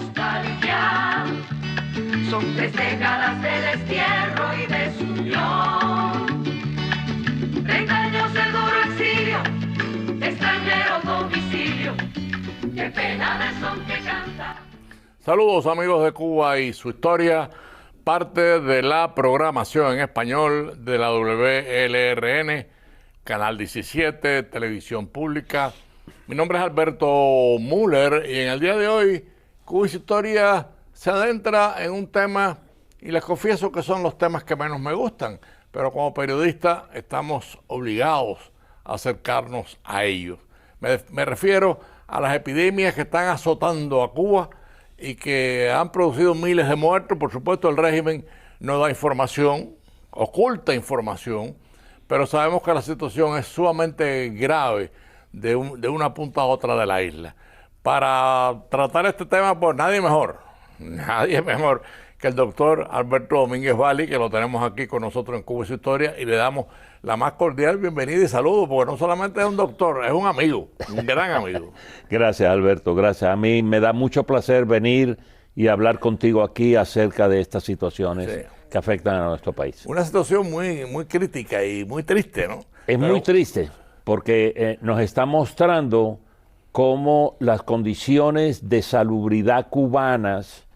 nostalgia. Son 3 décadas de destierro y desunión. 30 años de duro exilio, extranjero domicilio. Qué pena de son que canta. Saludos amigos de Cuba y su historia, parte de la programación en español de la WLRN, Canal 17, Televisión Pública. Mi nombre es Alberto Müller y en el día de hoy Cuba y su historia se adentra en un tema, y les confieso que son los temas que menos me gustan, pero como periodista estamos obligados a acercarnos a ellos. Me refiero a las epidemias que están azotando a Cuba y que han producido miles de muertos. Por supuesto, el régimen no da información, oculta información, pero sabemos que la situación es sumamente grave de una punta a otra de la isla. Para tratar este tema, pues nadie mejor que el doctor Alberto Domínguez Valli, que lo tenemos aquí con nosotros en Cuba y su historia, y le damos la más cordial bienvenida y saludo, porque no solamente es un doctor, es un amigo, un gran amigo. Gracias, Alberto, gracias. A mí me da mucho placer venir y hablar contigo aquí acerca de estas situaciones que afectan a nuestro país. Una situación muy, muy crítica y muy triste, ¿no? Muy triste, porque nos está mostrando cómo las condiciones de salubridad cubanas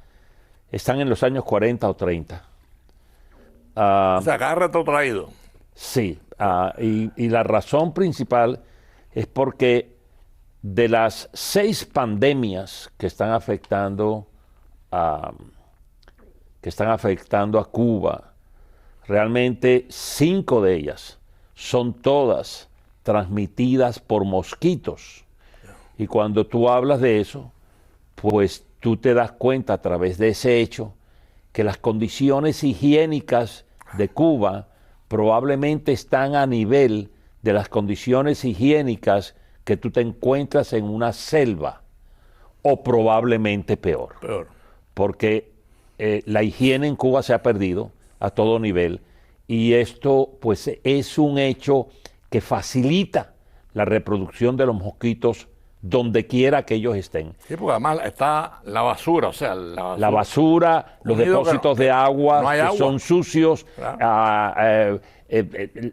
están en los años 40 o 30. O sea, cada retrotraído. Sí, y la razón principal es porque de las 6 pandemias que están afectando a Cuba, realmente 5 de ellas son todas transmitidas por mosquitos. Y cuando tú hablas de eso, pues tú te das cuenta a través de ese hecho que las condiciones higiénicas de Cuba probablemente están a nivel de las condiciones higiénicas que tú te encuentras en una selva, o probablemente peor. Porque la higiene en Cuba se ha perdido a todo nivel, y esto pues es un hecho que facilita la reproducción de los mosquitos donde quiera que ellos estén. Sí, porque además está la basura, o sea, la basura, los depósitos de agua que son sucios, claro.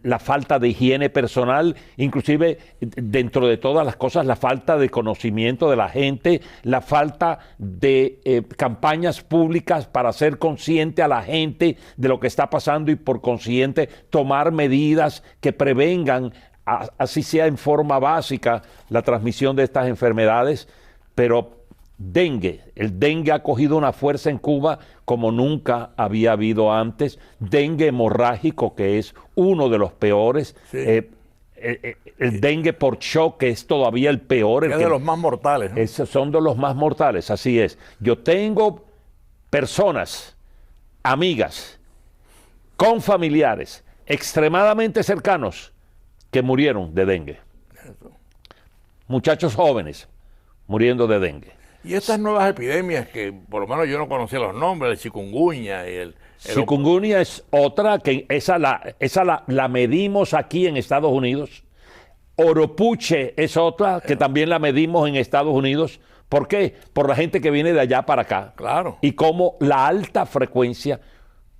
La falta de higiene personal, inclusive dentro de todas las cosas, la falta de conocimiento de la gente, la falta de campañas públicas para hacer consciente a la gente de lo que está pasando y por consiguiente tomar medidas que prevengan, así sea en forma básica, la transmisión de estas enfermedades. Pero el dengue ha cogido una fuerza en Cuba como nunca había habido antes. Dengue hemorrágico, que es uno de los peores. Sí. El dengue por shock, que es todavía el peor. Es de los más mortales, ¿no? Esos son de los más mortales, así es. Yo tengo personas, amigas, con familiares extremadamente cercanos que murieron de dengue. Muchachos jóvenes muriendo de dengue. Y estas nuevas epidemias que por lo menos yo no conocía los nombres, el chikungunya y el chikungunya es otra, que esa la medimos aquí en Estados Unidos. Oropuche es otra que también la medimos en Estados Unidos. ¿Por qué? Por la gente que viene de allá para acá. Claro. Y cómo la alta frecuencia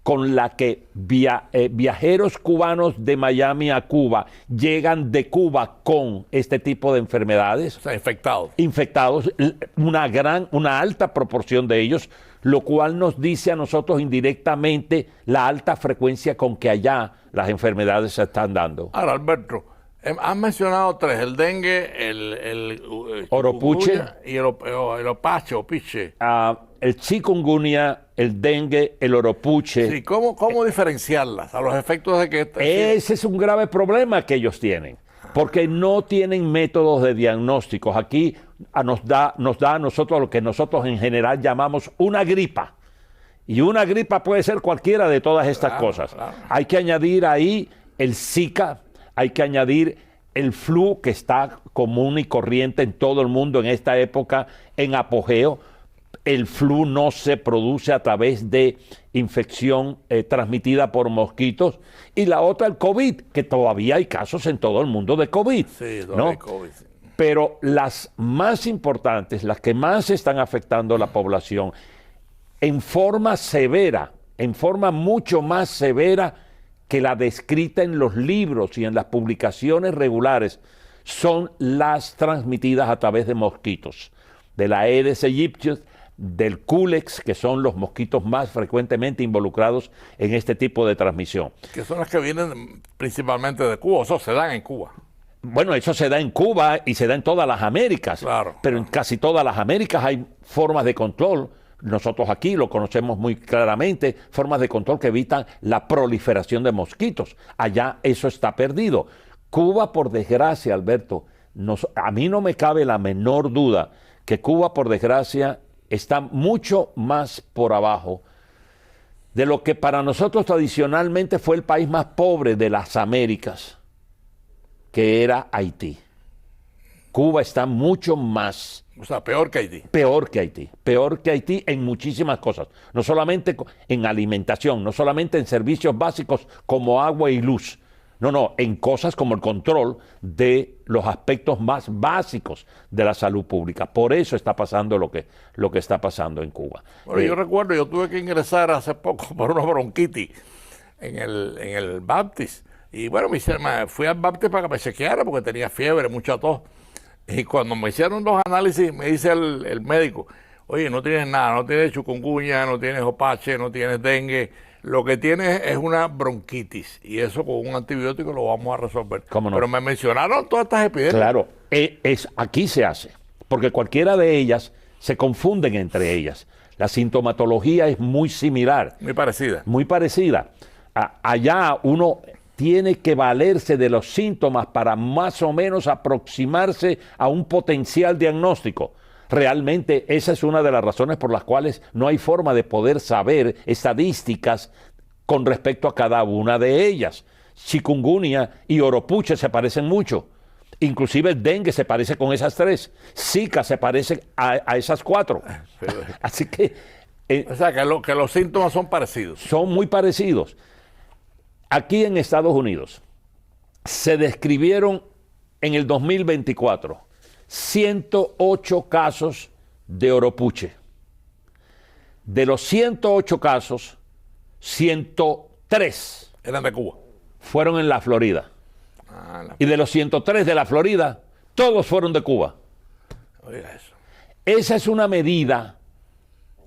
con la que viajeros cubanos de Miami a Cuba llegan de Cuba con este tipo de enfermedades. O sea, infectados, una alta proporción de ellos, lo cual nos dice a nosotros indirectamente la alta frecuencia con que allá las enfermedades se están dando. Ahora, Alberto, has mencionado 3, el dengue, el oropuche y el opache o piche. El chikungunya, el dengue, el oropuche. Sí, ¿cómo diferenciarlas a los efectos de que... Ese es un grave problema que ellos tienen, porque no tienen métodos de diagnósticos. Aquí nos da a nosotros lo que nosotros en general llamamos una gripa. Y una gripa puede ser cualquiera de todas estas cosas. Claro. Hay que añadir ahí el Zika, hay que añadir el flu, que está común y corriente en todo el mundo en esta época, en apogeo. El flu no se produce a través de infección transmitida por mosquitos. Y la otra, el COVID, que todavía hay casos en todo el mundo de COVID. Sí, ¿no? hay COVID. Sí. Pero las más importantes, las que más están afectando a la población en forma severa, en forma mucho más severa que la descrita en los libros y en las publicaciones regulares, son las transmitidas a través de mosquitos, de la Aedes aegypti, del Culex, que son los mosquitos más frecuentemente involucrados en este tipo de transmisión. Que son las que vienen principalmente de Cuba, eso se dan en Cuba. Bueno, eso se da en Cuba y se da en todas las Américas, claro, pero en casi todas las Américas hay formas de control. Nosotros aquí lo conocemos muy claramente, formas de control que evitan la proliferación de mosquitos. Allá eso está perdido. Cuba, por desgracia, Alberto, a mí no me cabe la menor duda que Cuba, por desgracia, está mucho más por abajo de lo que para nosotros tradicionalmente fue el país más pobre de las Américas, que era Haití. Cuba está mucho más... O sea, peor que Haití. Peor que Haití. Peor que Haití en muchísimas cosas. No solamente en alimentación, no solamente en servicios básicos como agua y luz. No, en cosas como el control de los aspectos más básicos de la salud pública. Por eso está pasando lo que está pasando en Cuba. Bueno, yo recuerdo, yo tuve que ingresar hace poco por una bronquitis en el Baptist. Y bueno, fui al Baptist para que me chequeara porque tenía fiebre, mucha tos. Y cuando me hicieron los análisis, me dice el médico, oye, no tienes nada, no tienes chikungunya, no tienes opache, no tienes dengue. Lo que tienes es una bronquitis y eso con un antibiótico lo vamos a resolver. ¿Cómo no? Pero me mencionaron todas estas epidemias. Claro, aquí se hace, porque cualquiera de ellas se confunden entre ellas. La sintomatología es muy similar. Muy parecida. Muy parecida. Allá uno tiene que valerse de los síntomas para más o menos aproximarse a un potencial diagnóstico. Realmente esa es una de las razones por las cuales no hay forma de poder saber estadísticas con respecto a cada una de ellas. Chikungunya y oropuche se parecen mucho. Inclusive el dengue se parece con esas tres. Zika se parece a esas cuatro. Sí. Así que... o sea, que los síntomas son parecidos. Son muy parecidos. Aquí en Estados Unidos se describieron en el 2024 108 casos de oropuche. De los 108 casos, 103 eran de Cuba. Fueron en la Florida. Y de los 103 de la Florida, todos fueron de Cuba. Oiga eso. Esa es una medida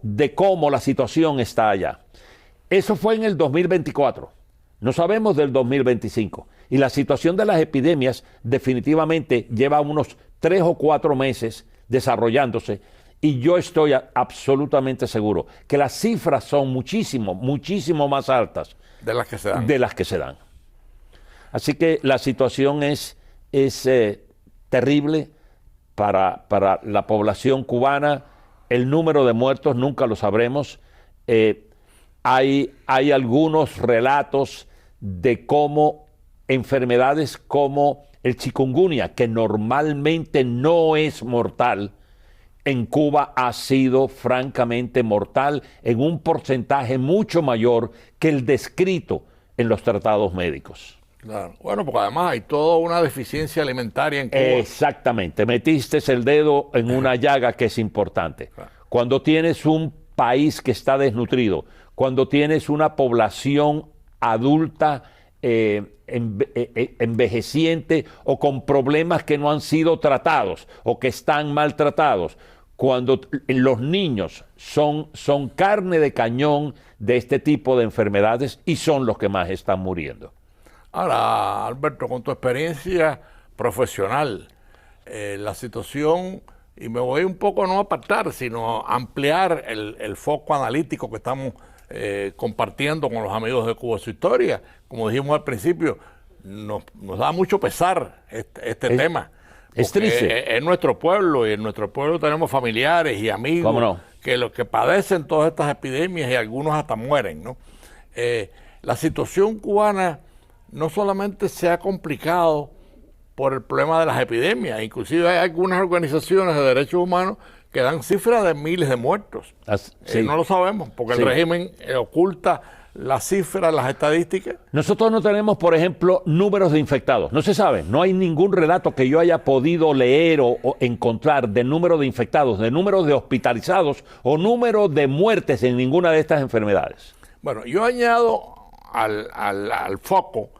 de cómo la situación está allá. Eso fue en el 2024. No sabemos del 2025. Y la situación de las epidemias definitivamente lleva unos 3 o 4 meses desarrollándose. Y yo estoy absolutamente seguro que las cifras son muchísimo más altas de las que se dan. De las que se dan. Así que la situación es terrible para la población cubana. El número de muertos nunca lo sabremos. Hay algunos relatos de cómo enfermedades como el chikungunya, que normalmente no es mortal, en Cuba ha sido francamente mortal en un porcentaje mucho mayor que el descrito en los tratados médicos. Claro. Bueno, porque además hay toda una deficiencia alimentaria en Cuba. Exactamente, metiste el dedo en una llaga que es importante. Claro. Cuando tienes un país que está desnutrido, cuando tienes una población adulta envejeciente o con problemas que no han sido tratados o que están maltratados, cuando los niños son carne de cañón de este tipo de enfermedades y son los que más están muriendo. Ahora, Alberto, con tu experiencia profesional, la situación, y me voy un poco no a apartar, sino a ampliar el foco analítico que estamos compartiendo con los amigos de Cuba Su Historia. Como dijimos al principio, nos da mucho pesar este tema. Es triste. Es nuestro pueblo, y en nuestro pueblo tenemos familiares y amigos que padecen todas estas epidemias y algunos hasta mueren, ¿no? La situación cubana no solamente se ha complicado por el problema de las epidemias, inclusive hay algunas organizaciones de derechos humanos que dan cifras de miles de muertos. Sí. No lo sabemos, porque el régimen oculta las cifras, las estadísticas? Nosotros no tenemos, por ejemplo, números de infectados. No se sabe. No hay ningún relato que yo haya podido leer o encontrar de número de infectados, de números de hospitalizados o número de muertes en ninguna de estas enfermedades. Bueno, yo añado al foco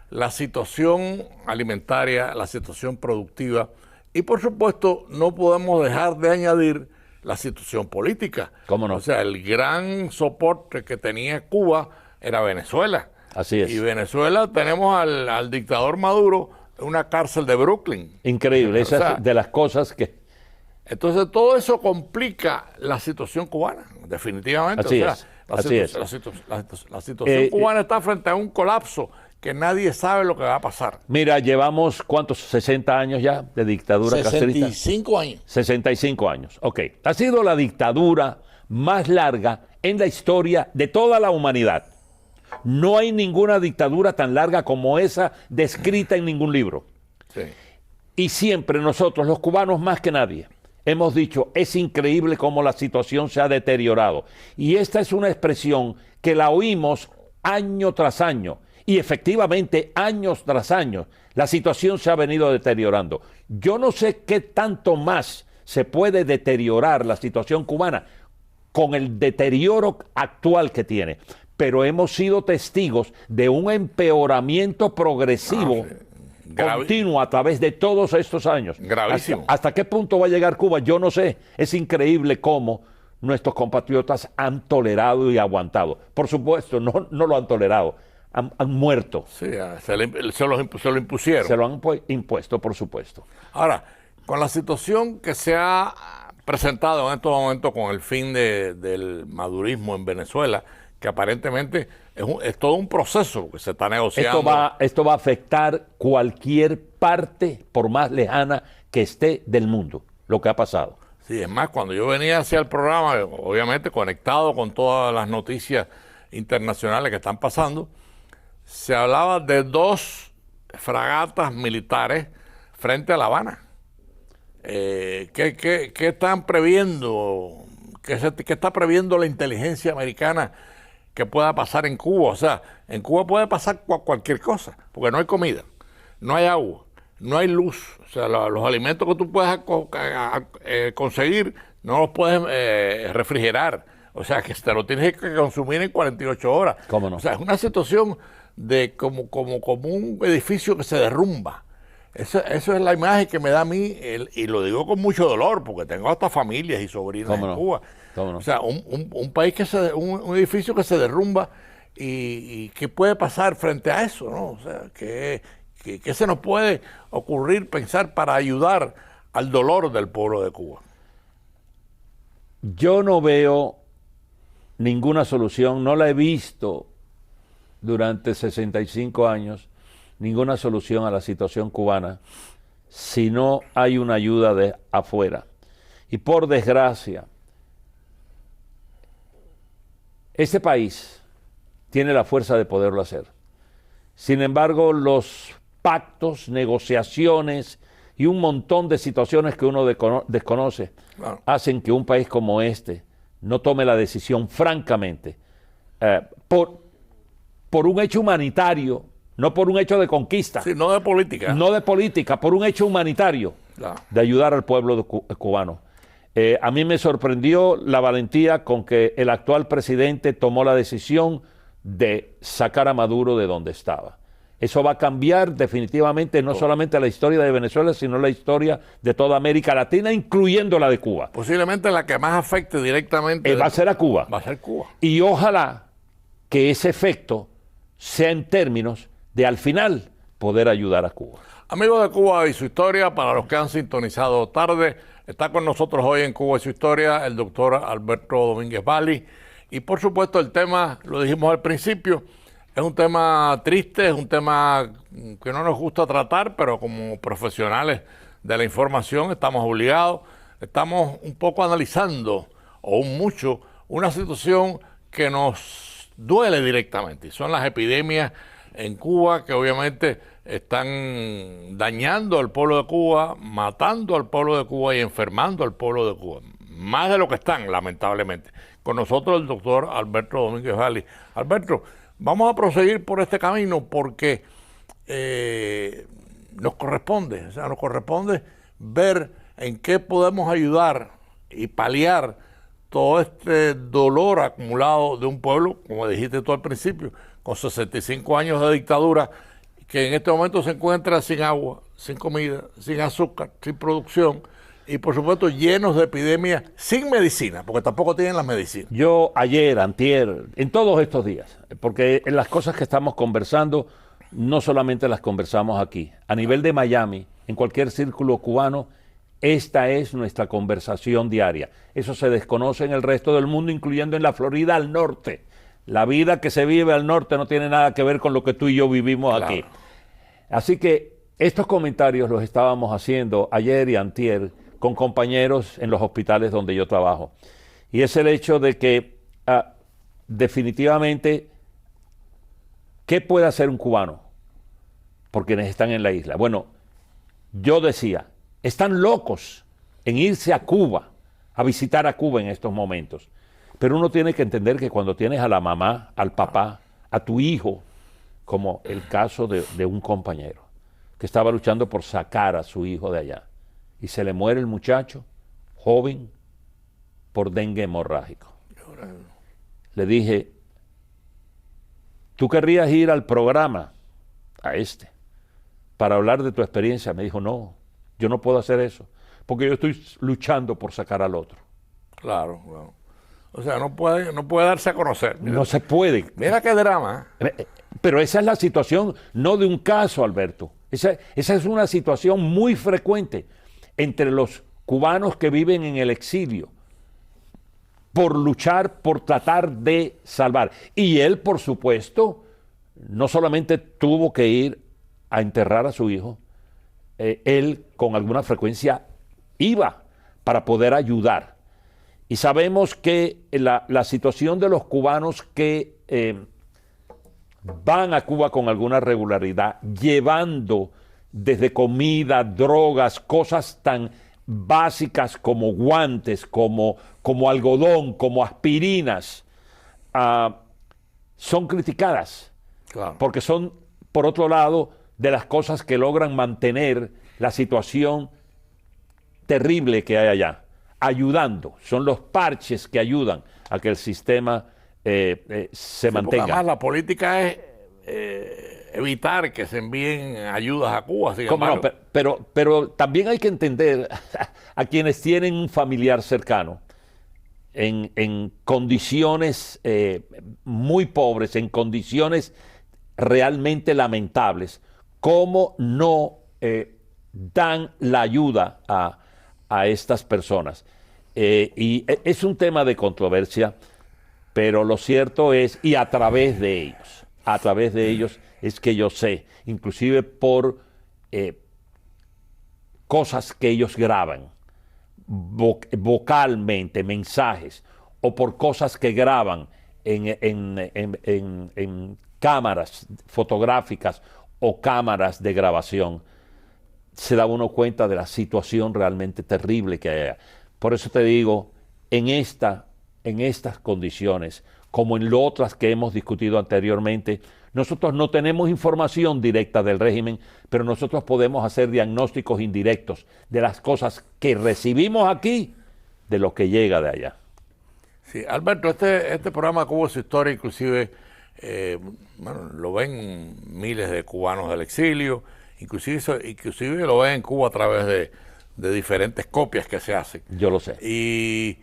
la situación alimentaria, la situación productiva y, por supuesto, no podemos dejar de añadir la situación política. ¿Cómo no? O sea, el gran soporte que tenía Cuba era Venezuela. Así es. Y Venezuela tenemos al dictador Maduro en una cárcel de Brooklyn. Increíble, esa es de las cosas que... Entonces todo eso complica la situación cubana, definitivamente. Así es. La situación cubana está frente a un colapso que nadie sabe lo que va a pasar. Mira, llevamos, ¿cuántos? 60 años ya de dictadura castrista. 65 años. 65 años, ok. Ha sido la dictadura más larga en la historia de toda la humanidad. No hay ninguna dictadura tan larga como esa descrita en ningún libro. Sí. Y siempre nosotros, los cubanos más que nadie, hemos dicho, es increíble cómo la situación se ha deteriorado. Y esta es una expresión que la oímos año tras año. Y efectivamente, años tras años, la situación se ha venido deteriorando. Yo no sé qué tanto más se puede deteriorar la situación cubana con el deterioro actual que tiene. Pero hemos sido testigos de un empeoramiento progresivo continuo a través de todos estos años. Gravísimo. ¿Hasta qué punto va a llegar Cuba? Yo no sé. Es increíble cómo nuestros compatriotas han tolerado y aguantado. Por supuesto, no lo han tolerado. Han muerto. Sí, se lo impusieron. Se lo han impuesto, por supuesto. Ahora, con la situación que se ha presentado en estos momentos con el fin del madurismo en Venezuela, que aparentemente es todo un proceso que se está negociando. Esto va a afectar cualquier parte, por más lejana que esté del mundo, lo que ha pasado. Sí, es más, cuando yo venía hacia el programa, obviamente conectado con todas las noticias internacionales que están pasando, se hablaba de 2 fragatas militares frente a La Habana. ¿Qué están previendo? ¿Qué está previendo la inteligencia americana que pueda pasar en Cuba? O sea, en Cuba puede pasar cualquier cosa, porque no hay comida, no hay agua, no hay luz. O sea, los alimentos que tú puedes conseguir no los puedes refrigerar. O sea, que te lo tienes que consumir en 48 horas. ¿Cómo no? O sea, es una situación de como un edificio que se derrumba. Eso es la imagen que me da a mí, y lo digo con mucho dolor, porque tengo hasta familias y sobrinas en Cuba. ¿Cómo no? O sea, un país un edificio que se derrumba, y ¿qué puede pasar frente a eso, no? O sea, ¿qué se nos puede ocurrir pensar para ayudar al dolor del pueblo de Cuba? Yo no veo ninguna solución, no la he visto durante 65 años, ninguna solución a la situación cubana si no hay una ayuda de afuera. Y por desgracia, este país tiene la fuerza de poderlo hacer. Sin embargo, los pactos, negociaciones y un montón de situaciones que uno desconoce hacen que un país como este no tome la decisión, francamente, por un hecho humanitario, no por un hecho de conquista. Sí, no de política. No de política, por un hecho humanitario, de ayudar al pueblo cubano. A mí me sorprendió la valentía con que el actual presidente tomó la decisión de sacar a Maduro de donde estaba. Eso va a cambiar definitivamente no solamente la historia de Venezuela, sino la historia de toda América Latina, incluyendo la de Cuba. Posiblemente la que más afecte directamente. Va a ser a Cuba. Va a ser Cuba. Y ojalá que ese efecto sea en términos de al final poder ayudar a Cuba. Amigos de Cuba y su historia, para los que han sintonizado tarde, está con nosotros hoy en Cuba y su historia el doctor Alberto Domínguez Bali. Y por supuesto el tema, lo dijimos al principio, es un tema triste, es un tema que no nos gusta tratar, pero como profesionales de la información estamos obligados, estamos un poco analizando, o mucho, una situación que nos duele directamente. Y son las epidemias en Cuba que obviamente están dañando al pueblo de Cuba, matando al pueblo de Cuba y enfermando al pueblo de Cuba. más de lo que están, lamentablemente. Con nosotros el doctor Alberto Domínguez Valli. Alberto, vamos a proseguir por este camino porque nos corresponde ver en qué podemos ayudar y paliar todo este dolor acumulado de un pueblo, como dijiste tú al principio, con 65 años de dictadura, que en este momento se encuentra sin agua, sin comida, sin azúcar, sin producción y por supuesto llenos de epidemias, sin medicina, porque tampoco tienen las medicinas. Yo ayer, antier, en todos estos días, porque en las cosas que estamos conversando, no solamente las conversamos aquí, a nivel de Miami, en cualquier círculo cubano, esta es nuestra conversación diaria. Eso se desconoce en el resto del mundo, incluyendo en la Florida al norte. La vida que se vive al norte no tiene nada que ver con lo que tú y yo vivimos aquí. Así que estos comentarios los estábamos haciendo ayer y antier con compañeros en los hospitales donde yo trabajo. Y es el hecho de que definitivamente, ¿qué puede hacer un cubano por quienes están en la isla? Bueno, yo decía, están locos en irse a Cuba, a visitar a Cuba en estos momentos. Pero uno tiene que entender que cuando tienes a la mamá, al papá, a tu hijo, como el caso de un compañero que estaba luchando por sacar a su hijo de allá, y se le muere el muchacho, joven, por dengue hemorrágico. Le dije, ¿tú querrías ir al programa, a este, para hablar de tu experiencia? Me dijo, no, yo no puedo hacer eso, porque yo estoy luchando por sacar al otro. Claro, claro. O sea, no puede darse a conocer. Mira, no se puede. Mira qué drama. Pero esa es la situación, no de un caso, Alberto. Esa es una situación muy frecuente entre los cubanos que viven en el exilio, por luchar, por tratar de salvar. Y él, por supuesto, no solamente tuvo que ir a enterrar a su hijo, él con alguna frecuencia iba para poder ayudar. Y sabemos que la situación de los cubanos que van a Cuba con alguna regularidad, llevando desde comida, drogas, cosas tan básicas como guantes, como algodón, como aspirinas, son criticadas. Claro. Porque son, por otro lado, de las cosas que logran mantener la situación terrible que hay allá. Ayudando, son los parches que ayudan a que el sistema se mantenga. Además, la política es evitar que se envíen ayudas a Cuba. ¿Cómo no? Pero también hay que entender a quienes tienen un familiar cercano en condiciones muy pobres, en condiciones realmente lamentables, cómo no dan la ayuda a estas personas. Y es un tema de controversia, pero lo cierto es, y a través de ellos es que yo sé, inclusive por cosas que ellos graban, vocalmente, mensajes, o por cosas que graban en cámaras fotográficas o cámaras de grabación, se da uno cuenta de la situación realmente terrible que hay. Por eso te digo, en estas condiciones, como en las otras que hemos discutido anteriormente, nosotros no tenemos información directa del régimen, pero nosotros podemos hacer diagnósticos indirectos de las cosas que recibimos aquí, de lo que llega de allá. Sí, Alberto, este programa Cuba Su Historia, inclusive, lo ven miles de cubanos del exilio, inclusive lo ven en Cuba a través de diferentes copias que se hacen. Yo lo sé. Y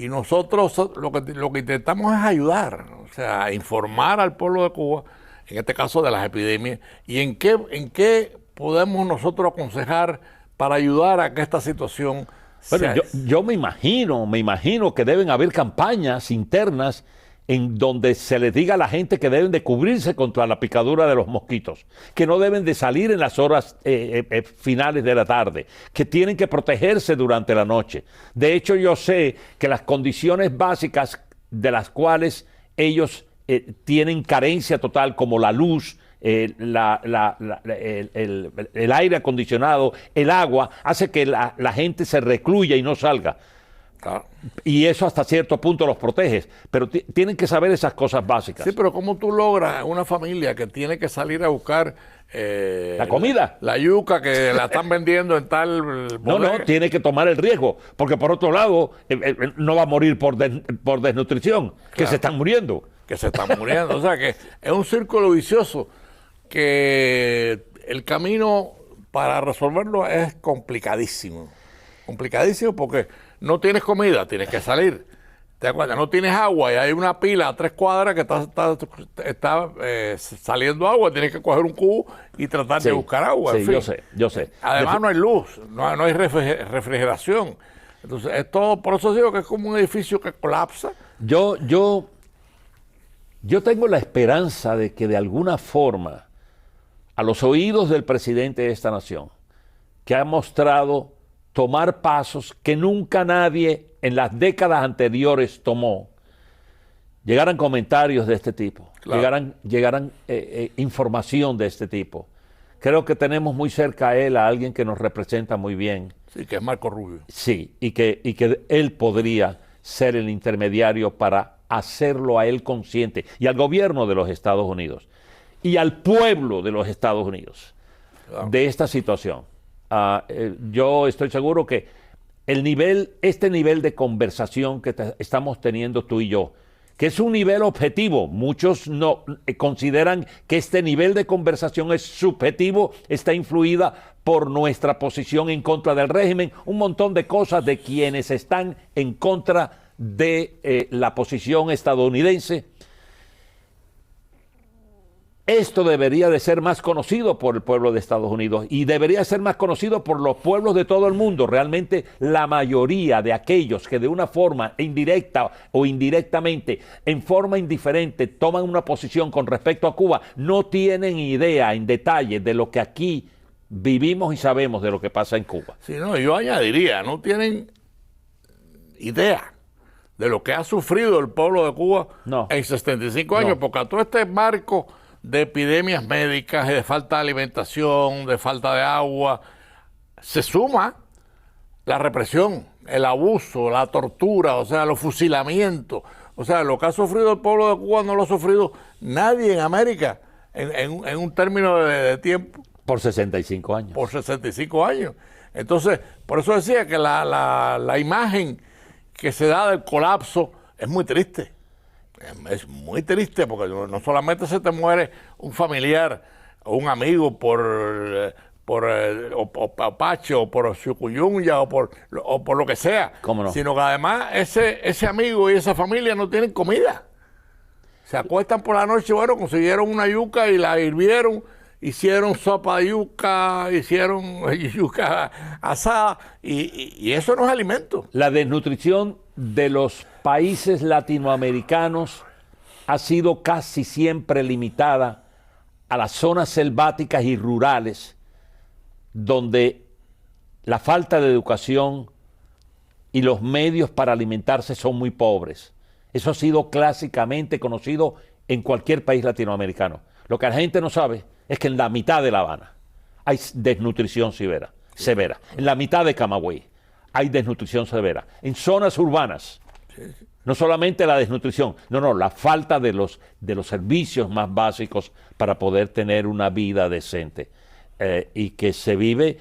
nosotros lo que intentamos es ayudar, o sea, informar al pueblo de Cuba, en este caso de las epidemias, y en qué podemos nosotros aconsejar para ayudar a que esta situación Bueno, yo me imagino que deben haber campañas internas en donde se les diga a la gente que deben de cubrirse contra la picadura de los mosquitos, que no deben de salir en las horas finales de la tarde, que tienen que protegerse durante la noche. De hecho, yo sé que las condiciones básicas de las cuales ellos tienen carencia total, como la luz, el aire acondicionado, el agua, hace que la gente se recluya y no salga. Claro. Y eso hasta cierto punto los protege, pero tienen que saber esas cosas básicas. Sí, pero ¿cómo tú logras una familia que tiene que salir a buscar la comida? La yuca que la están vendiendo en tal bodega? No, tiene que tomar el riesgo, porque por otro lado no va a morir por desnutrición, claro, que se están muriendo. Que se están muriendo, o sea que es un círculo vicioso que el camino para resolverlo es complicadísimo. Complicadísimo porque no tienes comida, tienes que salir. ¿Te acuerdas? No tienes agua y hay una pila a 3 cuadras que está saliendo agua, tienes que coger un cubo y tratar de buscar agua. Sí, en fin. yo sé. Además no hay luz, no hay refrigeración. Entonces, es todo, por eso digo que es como un edificio que colapsa. Yo tengo la esperanza de que de alguna forma, a los oídos del presidente de esta nación, que ha mostrado tomar pasos que nunca nadie en las décadas anteriores tomó, llegaran comentarios de este tipo, claro, llegaran información de este tipo. Creo que tenemos muy cerca a él a alguien que nos representa muy bien. Sí, que es Marco Rubio. Sí, y que él podría ser el intermediario para hacerlo a él consciente, y al gobierno de los Estados Unidos, y al pueblo de los Estados Unidos, claro, de esta situación. Yo estoy seguro que este nivel de conversación que estamos teniendo tú y yo, que es un nivel objetivo, muchos no consideran que este nivel de conversación es subjetivo, está influida por nuestra posición en contra del régimen, un montón de cosas de quienes están en contra de la posición estadounidense. Esto debería de ser más conocido por el pueblo de Estados Unidos y debería ser más conocido por los pueblos de todo el mundo. Realmente la mayoría de aquellos que de una forma indirecta o indirectamente, en forma indiferente, toman una posición con respecto a Cuba, no tienen idea en detalle de lo que aquí vivimos y sabemos de lo que pasa en Cuba. Sí, no, yo añadiría, no tienen idea de lo que ha sufrido el pueblo de Cuba en 75 años, porque a todo este marco de epidemias médicas, de falta de alimentación, de falta de agua, se suma la represión, el abuso, la tortura, o sea, los fusilamientos. O sea, lo que ha sufrido el pueblo de Cuba no lo ha sufrido nadie en América en un término de tiempo. Por 65 años. Por 65 años. Entonces, por eso decía que la imagen que se da del colapso es muy triste. Es muy triste porque no solamente se te muere un familiar o un amigo por Pacho o por Sucuyunya o por lo que sea, ¿cómo no? Sino que además ese amigo y esa familia no tienen comida. Se acuestan por la noche, bueno, consiguieron una yuca y la hirvieron, hicieron sopa de yuca, hicieron yuca asada y eso no es alimento. La desnutrición de los países latinoamericanos ha sido casi siempre limitada a las zonas selváticas y rurales donde la falta de educación y los medios para alimentarse son muy pobres. Eso ha sido clásicamente conocido en cualquier país latinoamericano. Lo que la gente no sabe es que en la mitad de La Habana hay desnutrición severa. En la mitad de Camagüey hay desnutrición severa. En zonas urbanas, no solamente la desnutrición, la falta de los servicios más básicos para poder tener una vida decente. Y que se vive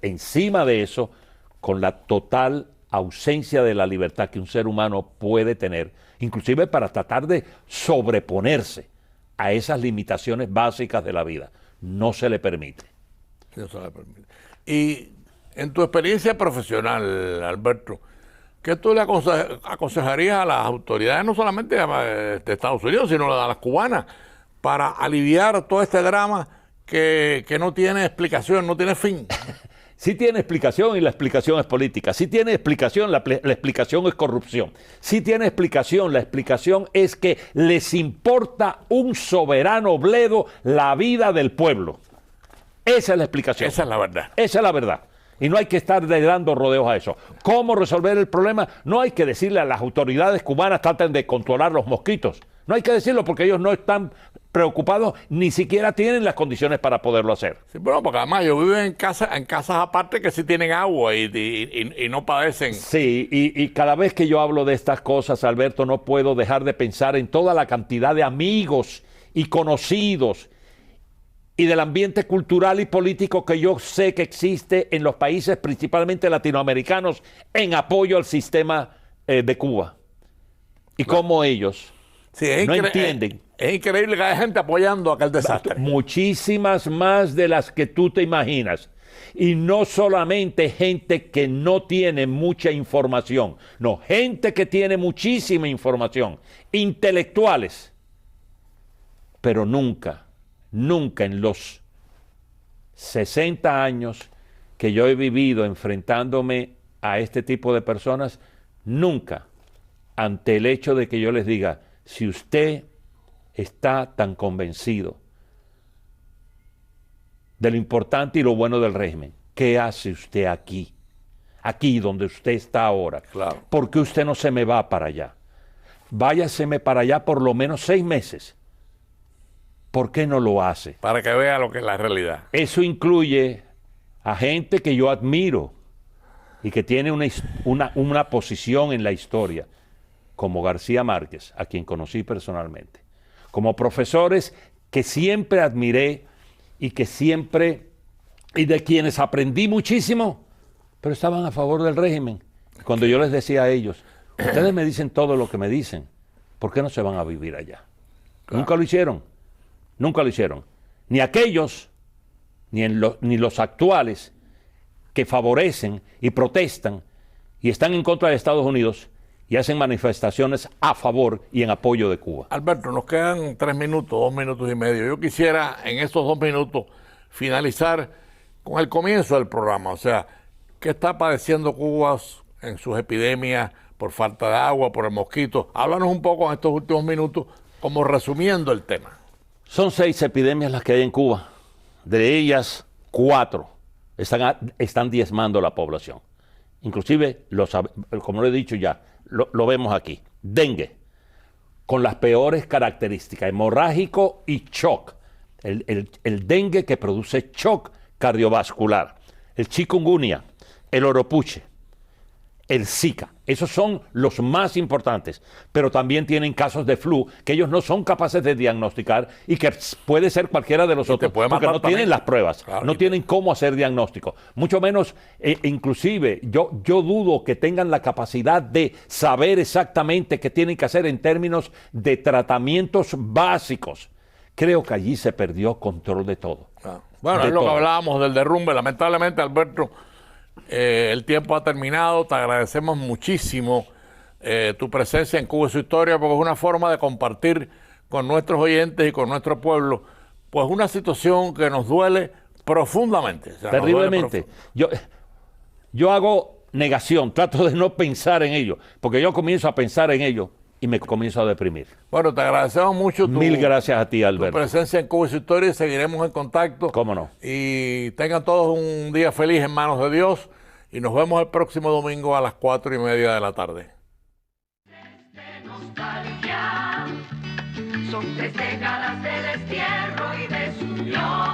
encima de eso con la total ausencia de la libertad que un ser humano puede tener, inclusive para tratar de sobreponerse a esas limitaciones básicas de la vida. No se le permite. No se le permite. Y en tu experiencia profesional, Alberto, ¿qué tú le aconsejarías a las autoridades, no solamente de Estados Unidos, sino a las cubanas, para aliviar todo este drama que no tiene explicación, no tiene fin? Sí tiene explicación y la explicación es política. Sí tiene explicación, la explicación es corrupción. Sí tiene explicación, la explicación es que les importa un soberano bledo la vida del pueblo. Esa es la explicación. Esa es la verdad. Esa es la verdad. Y no hay que estar dando rodeos a eso. ¿Cómo resolver el problema? No hay que decirle a las autoridades cubanas traten de controlar los mosquitos. No hay que decirlo porque ellos no están preocupados, ni siquiera tienen las condiciones para poderlo hacer. Sí, bueno, porque además ellos viven en casas aparte que sí tienen agua y no padecen. Sí, y cada vez que yo hablo de estas cosas, Alberto, no puedo dejar de pensar en toda la cantidad de amigos y conocidos y del ambiente cultural y político que yo sé que existe en los países, principalmente latinoamericanos, en apoyo al sistema de Cuba. Y cómo ellos no entienden. Es increíble que haya gente apoyando aquel desastre. Muchísimas más de las que tú te imaginas. Y no solamente gente que no tiene mucha información, no, gente que tiene muchísima información, intelectuales. Pero nunca en los 60 años que yo he vivido enfrentándome a este tipo de personas, nunca ante el hecho de que yo les diga, si usted está tan convencido de lo importante y lo bueno del régimen, ¿qué hace usted aquí? Aquí donde usted está ahora. Claro. ¿Por qué usted no se me va para allá? Váyaseme para allá por lo menos 6 meses. ¿Por qué no lo hace? Para que vea lo que es la realidad. Eso incluye a gente que yo admiro y que tiene una posición en la historia, como García Márquez, a quien conocí personalmente, como profesores que siempre admiré y de quienes aprendí muchísimo, pero estaban a favor del régimen. Cuando yo les decía a ellos, ustedes me dicen todo lo que me dicen, ¿por qué no se van a vivir allá? Claro. Nunca lo hicieron. Ni aquellos, ni los actuales que favorecen y protestan y están en contra de Estados Unidos y hacen manifestaciones a favor y en apoyo de Cuba. Alberto, nos quedan 3 minutos, 2 minutos y medio. Yo quisiera en estos 2 minutos finalizar con el comienzo del programa. O sea, ¿qué está padeciendo Cuba en sus epidemias por falta de agua, por el mosquito? Háblanos un poco en estos últimos minutos, como resumiendo el tema. Son 6 epidemias las que hay en Cuba. De ellas, 4 están diezmando la población. Inclusive, como lo he dicho ya, lo vemos aquí. Dengue, con las peores características, hemorrágico y shock. El dengue que produce shock cardiovascular. El chikungunya, el oropuche, el Zika. Esos son los más importantes, pero también tienen casos de flu que ellos no son capaces de diagnosticar y que puede ser cualquiera de los otros, porque no tienen las pruebas, claro, no tienen cómo hacer diagnóstico. Mucho menos, inclusive, yo dudo que tengan la capacidad de saber exactamente qué tienen que hacer en términos de tratamientos básicos. Creo que allí se perdió control de todo. Ah. Bueno, es lo que hablábamos del derrumbe. Lamentablemente, Alberto, el tiempo ha terminado. Te agradecemos muchísimo tu presencia en Cuba y su historia, porque es una forma de compartir con nuestros oyentes y con nuestro pueblo pues una situación que nos duele profundamente. O sea, terriblemente. Yo hago negación, trato de no pensar en ello, porque yo comienzo a pensar en ello y me comienzo a deprimir. Bueno, te agradecemos mucho. Mil gracias a ti, Alberto. Tu presencia en Cuba y su historia, y seguiremos en contacto. ¿Cómo no? Y tengan todos un día feliz en manos de Dios, y nos vemos el próximo domingo a las 4:30 de la tarde. Son 3 décadas de destierro y desunión.